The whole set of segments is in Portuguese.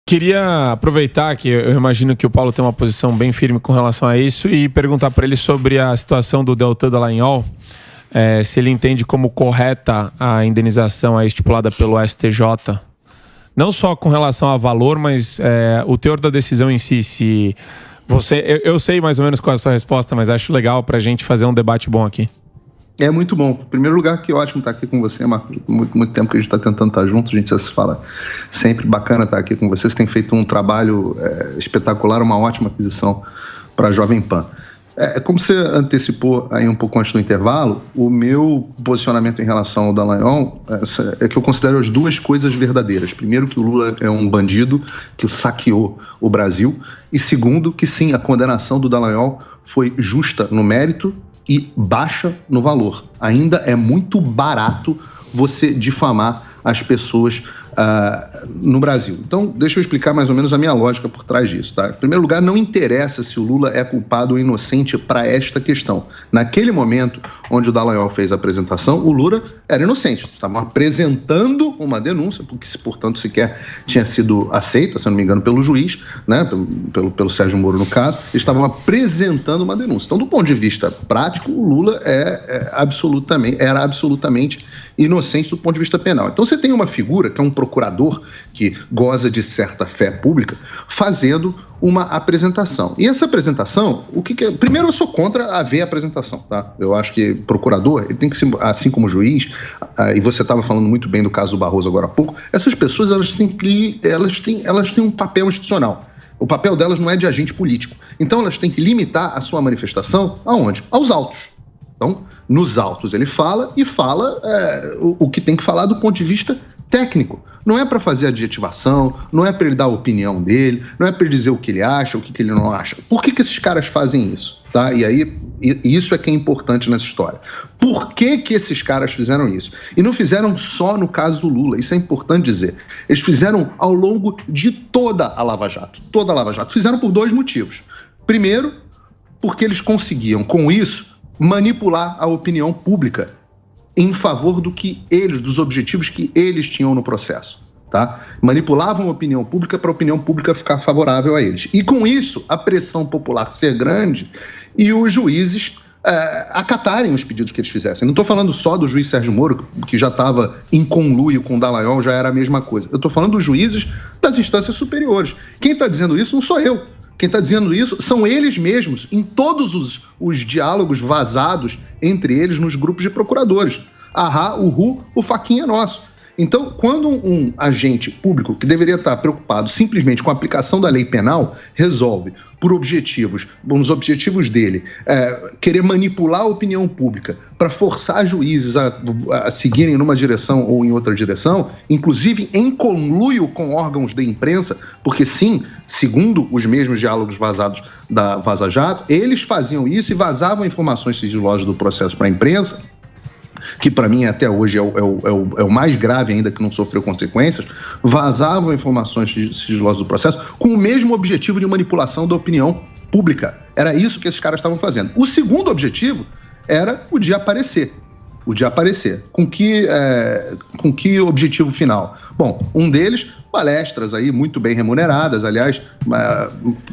Queria aproveitar que eu imagino que o Paulo tem uma posição bem firme com relação a isso e perguntar para ele sobre a situação do Deltan Dallagnol, se ele entende como correta a indenização estipulada pelo STJ, não só com relação a valor, mas o teor da decisão em si. Se você, eu sei mais ou menos qual é a sua resposta, mas acho legal para a gente fazer um debate bom aqui. É muito bom. Em primeiro lugar, que ótimo estar aqui com você, Marcos. Muito tempo que a gente está tentando estar junto, a gente já se fala sempre. Bacana estar aqui com você. Você tem feito um trabalho espetacular, uma ótima aquisição para a Jovem Pan. Como você antecipou aí um pouco antes do intervalo, o meu posicionamento em relação ao Dallagnol é que eu considero as duas coisas verdadeiras. Primeiro, que o Lula é um bandido que saqueou o Brasil. E segundo, que sim, a condenação do Dallagnol foi justa no mérito e baixa no valor. Ainda é muito barato você difamar as pessoas no Brasil. Então, deixa eu explicar mais ou menos a minha lógica por trás disso, tá? Em primeiro lugar, não interessa se o Lula é culpado ou inocente para esta questão. Naquele momento onde o Dallagnol fez a apresentação, o Lula era inocente. Estavam apresentando uma denúncia, porque, portanto, sequer tinha sido aceita, se eu não me engano, pelo juiz, né? Pelo Sérgio Moro, no caso. Eles estavam apresentando uma denúncia. Então, do ponto de vista prático, o Lula era absolutamente inocente do ponto de vista penal. Então, você tem uma figura que é um procurador que goza de certa fé pública, fazendo uma apresentação. E essa apresentação, primeiro, eu sou contra haver apresentação, tá? Eu acho que procurador, ele tem que ser, assim como juiz, e você estava falando muito bem do caso do Barroso agora há pouco, essas pessoas, elas têm um papel institucional. O papel delas não é de agente político. Então, elas têm que limitar a sua manifestação aonde? Aos autos. Então, nos autos ele fala o que tem que falar do ponto de vista técnico. Não é para fazer adjetivação, não é para ele dar a opinião dele, não é para ele dizer o que ele acha, o que ele não acha. Por que esses caras fazem isso? Tá? E aí, isso é que é importante nessa história. Por que esses caras fizeram isso? E não fizeram só no caso do Lula, isso é importante dizer. Eles fizeram ao longo de toda a Lava Jato. Toda a Lava Jato. Fizeram por dois motivos. Primeiro, porque eles conseguiam, com isso, manipular a opinião pública em favor dos objetivos que eles tinham no processo, tá? Manipulavam a opinião pública para a opinião pública ficar favorável a eles. E com isso, a pressão popular ser grande e os juízes acatarem os pedidos que eles fizessem. Não estou falando só do juiz Sérgio Moro, que já estava em conluio com o Dallagnol, já era a mesma coisa. Eu estou falando dos juízes das instâncias superiores. Quem está dizendo isso não sou eu. Quem está dizendo isso são eles mesmos, em todos os diálogos vazados entre eles nos grupos de procuradores. Ahá, o faquinha é nosso. Então, quando um agente público que deveria estar preocupado simplesmente com a aplicação da lei penal resolve, por nos objetivos dele, querer manipular a opinião pública para forçar juízes a seguirem numa direção ou em outra direção, inclusive em conluio com órgãos da imprensa, porque sim, segundo os mesmos diálogos vazados da Vaza Jato, eles faziam isso e vazavam informações sigilosas do processo para a imprensa, que para mim até hoje é o mais grave ainda, que não sofreu consequências, vazavam informações sigilosas do processo com o mesmo objetivo de manipulação da opinião pública. Era isso que esses caras estavam fazendo. O segundo objetivo era o de aparecer. Com que objetivo final? Bom, um deles, palestras aí muito bem remuneradas, aliás,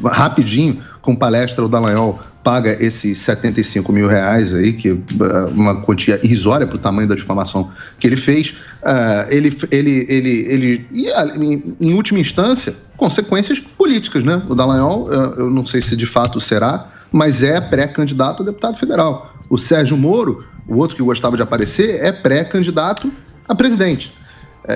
rapidinho, com palestra o Dallagnol paga esses 75 mil reais aí, que é uma quantia irrisória para o tamanho da difamação que ele fez. Em última instância, consequências políticas, né? O Dallagnol, eu não sei se de fato será, mas é pré-candidato a deputado federal. O Sérgio Moro, o outro que gostava de aparecer, é pré-candidato a presidente.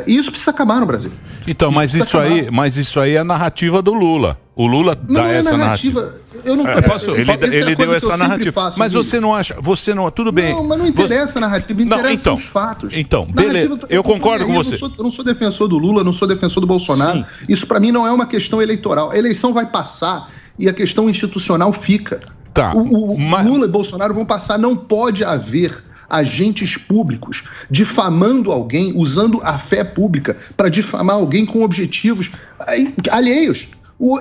E isso precisa acabar no Brasil. Então, mas isso aí é a narrativa do Lula. O Lula dá essa narrativa. Ele deu essa narrativa. Mas você não acha? Tudo bem. Não, mas não interessa a narrativa, interessam os fatos. Então, beleza. Eu concordo com você. Eu não sou defensor do Lula, não sou defensor do Bolsonaro. Sim. Isso para mim não é uma questão eleitoral. A eleição vai passar e a questão institucional fica. Tá. Lula e Bolsonaro vão passar. Não pode haver agentes públicos difamando alguém, usando a fé pública para difamar alguém com objetivos alheios.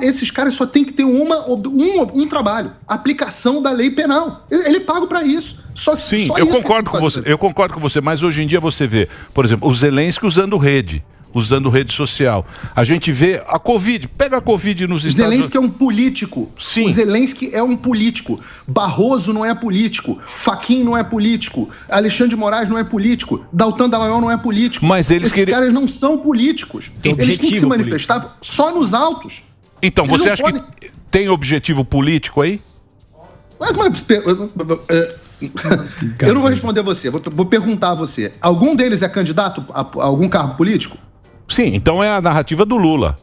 Esses caras só tem que ter um trabalho: aplicação da lei penal. Ele é pago para isso. Sim, eu concordo com você. Eu concordo com você, mas hoje em dia você vê, por exemplo, o Zelensky usando rede. usando rede social. A gente vê a Covid, pega a Covid nos Estados Unidos. Zelensky é um político. Sim. O Zelensky é um político. Barroso não é político. Fachin não é político. Alexandre de Moraes não é político. Deltan Dallagnol não é político. Mas esses caras não são políticos. Eles têm que se manifestar só nos autos. Então, você acha que tem objetivo político aí? Eu não vou responder a você, vou perguntar a você. Algum deles é candidato a algum cargo político? Sim, então é a narrativa do Lula.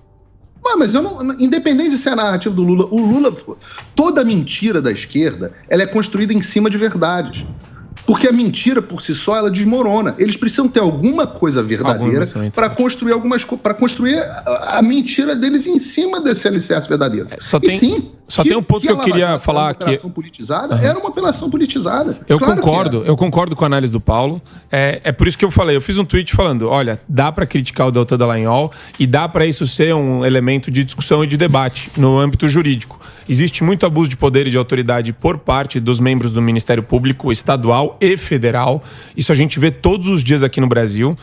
Mas eu não, independente de ser a narrativa do Lula, toda mentira da esquerda, ela é construída em cima de verdades. Porque a mentira por si só, ela desmorona. Eles precisam ter alguma coisa verdadeira para construir a mentira deles em cima desse alicerce verdadeiro. Só tem um ponto que eu queria falar aqui. Operação politizada, era uma operação politizada. Eu concordo com a análise do Paulo. É por isso que eu falei, eu fiz um tweet falando, olha, dá para criticar o Deltan Dallagnol e dá para isso ser um elemento de discussão e de debate no âmbito jurídico. Existe muito abuso de poder e de autoridade por parte dos membros do Ministério Público estadual e federal. Isso a gente vê todos os dias aqui no Brasil.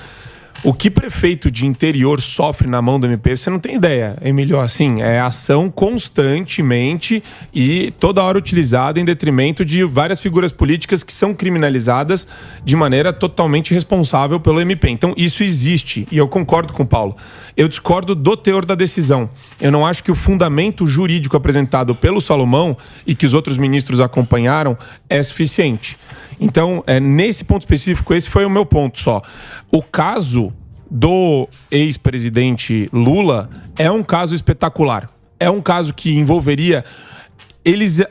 O que prefeito de interior sofre na mão do MP, você não tem ideia, Emílio. Assim, é ação constantemente e toda hora utilizada em detrimento de várias figuras políticas que são criminalizadas de maneira totalmente responsável pelo MP. Então, isso existe e eu concordo com o Paulo. Eu discordo do teor da decisão. Eu não acho que o fundamento jurídico apresentado pelo Salomão e que os outros ministros acompanharam é suficiente. Então, nesse ponto específico, esse foi o meu ponto só. O caso do ex-presidente Lula é um caso espetacular. É um caso que envolveria...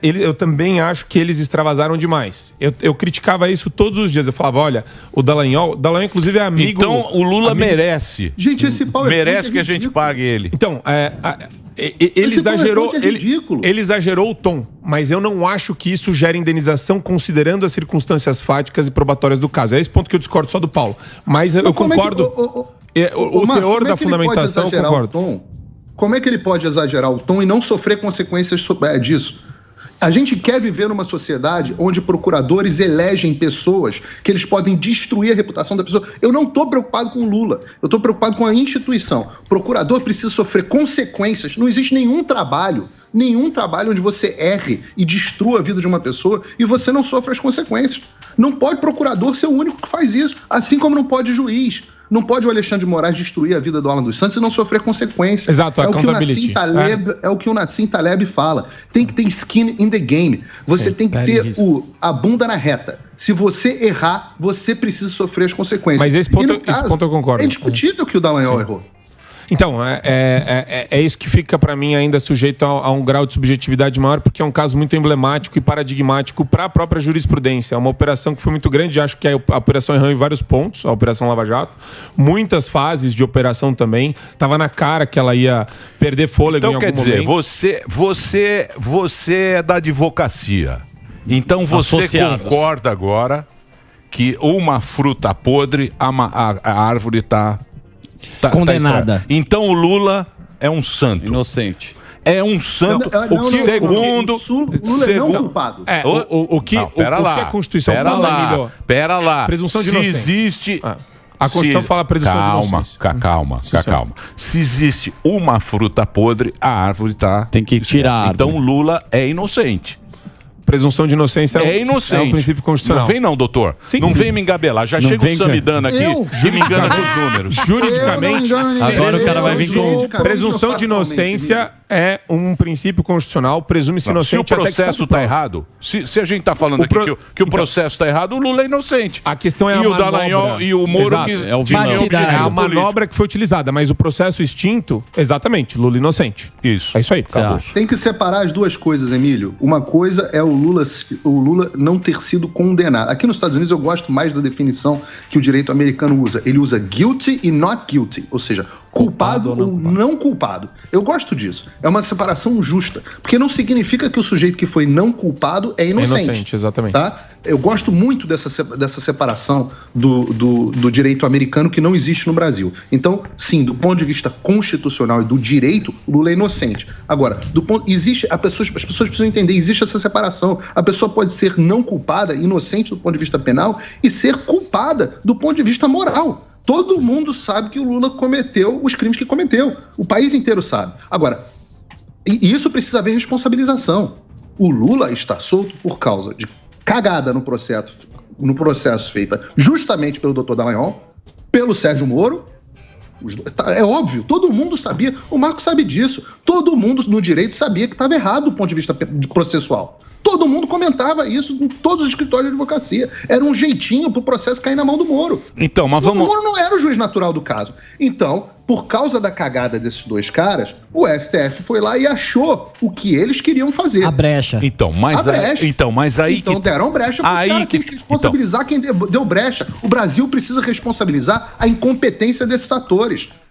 eu também acho que eles extravasaram demais. Eu criticava isso todos os dias. Eu falava, olha, o Dallagnol inclusive é amigo... Então, o Lula merece. Gente, esse pau merece que a gente pague ele. Então, ele exagerou o tom, mas eu não acho que isso gere indenização considerando as circunstâncias fáticas e probatórias do caso. É esse ponto que eu discordo só do Paulo. Mas eu concordo. O teor da fundamentação, eu concordo. Como é que ele pode exagerar o tom e não sofrer consequências disso? A gente quer viver numa sociedade onde procuradores elegem pessoas que eles podem destruir a reputação da pessoa. Eu não estou preocupado com o Lula, eu estou preocupado com a instituição. Procurador precisa sofrer consequências. Não existe nenhum trabalho onde você erre e destrua a vida de uma pessoa e você não sofre as consequências. Não pode procurador ser o único que faz isso, assim como não pode juiz. Não pode o Alexandre de Moraes destruir a vida do Alan dos Santos e não sofrer consequências. Exato, é o que o Nassim Taleb fala. Tem que ter skin in the game. Você tem que ter a bunda na reta. Se você errar, você precisa sofrer as consequências. Mas esse ponto eu concordo. É indiscutível que o Dallagnol errou. Então, é isso que fica para mim ainda sujeito a um grau de subjetividade maior, porque é um caso muito emblemático e paradigmático para a própria jurisprudência. É uma operação que foi muito grande, acho que a operação errou em vários pontos, a Operação Lava Jato. Muitas fases de operação também. Tava na cara que ela ia perder fôlego em algum momento. Então, quer dizer, você é da advocacia. Então você concorda agora que uma fruta podre, a árvore está... condenada. Então o Lula é um santo. Inocente. É um santo. Lula é não culpado. O que a Constituição fala, Pera lá. Presunção de inocência. Se existe... A Constituição fala presunção de inocência. Calma. Se existe uma fruta podre, a árvore está... Tem que tirar. Então Lula é inocente. Presunção de inocência é um princípio constitucional. Não vem não, doutor. Sim. Não vem me engabelar. Já chega o Samidana aqui que me engana com os números. Juridicamente, agora o cara vai vir com... Presunção de inocência é um princípio constitucional, presume-se inocente. Se o processo está errado, se a gente está falando aqui que o processo está errado, o Lula é inocente. A questão é a manobra. E o Dallagnol e o Moro que é a manobra que foi utilizada, mas o processo extinto, exatamente, Lula inocente. Isso. É isso aí. Tem que separar as duas coisas, Emílio. Uma coisa é o Lula não ter sido condenado. Aqui nos Estados Unidos eu gosto mais da definição que o direito americano usa. Ele usa guilty e not guilty, ou seja, culpado ou não culpado. Eu gosto disso. É uma separação justa, porque não significa que o sujeito que foi não culpado é inocente. É inocente, exatamente. Tá? Eu gosto muito dessa separação do direito americano que não existe no Brasil. Então, sim, do ponto de vista constitucional e do direito, Lula é inocente. Agora, as pessoas precisam entender, existe essa separação. A pessoa pode ser não culpada, inocente do ponto de vista penal, e ser culpada do ponto de vista moral. Todo mundo sabe que o Lula cometeu os crimes que cometeu. O país inteiro sabe. Agora, e isso precisa haver responsabilização. O Lula está solto por causa de cagada no processo feita justamente pelo Dr. Dallagnol, pelo Sérgio Moro. É óbvio, todo mundo sabia. O Marco sabe disso. Todo mundo no direito sabia que estava errado do ponto de vista processual. Todo mundo comentava isso em todos os escritórios de advocacia. Era um jeitinho pro processo cair na mão do Moro. Então, mas vamos... O Moro não era o juiz natural do caso. Então, por causa da cagada desses dois caras, o STF foi lá e achou o que eles queriam fazer. A brecha. Então, mas aí então, deram brecha pros caras. Tem que responsabilizar quem deu brecha. O Brasil precisa responsabilizar a incompetência desses atores.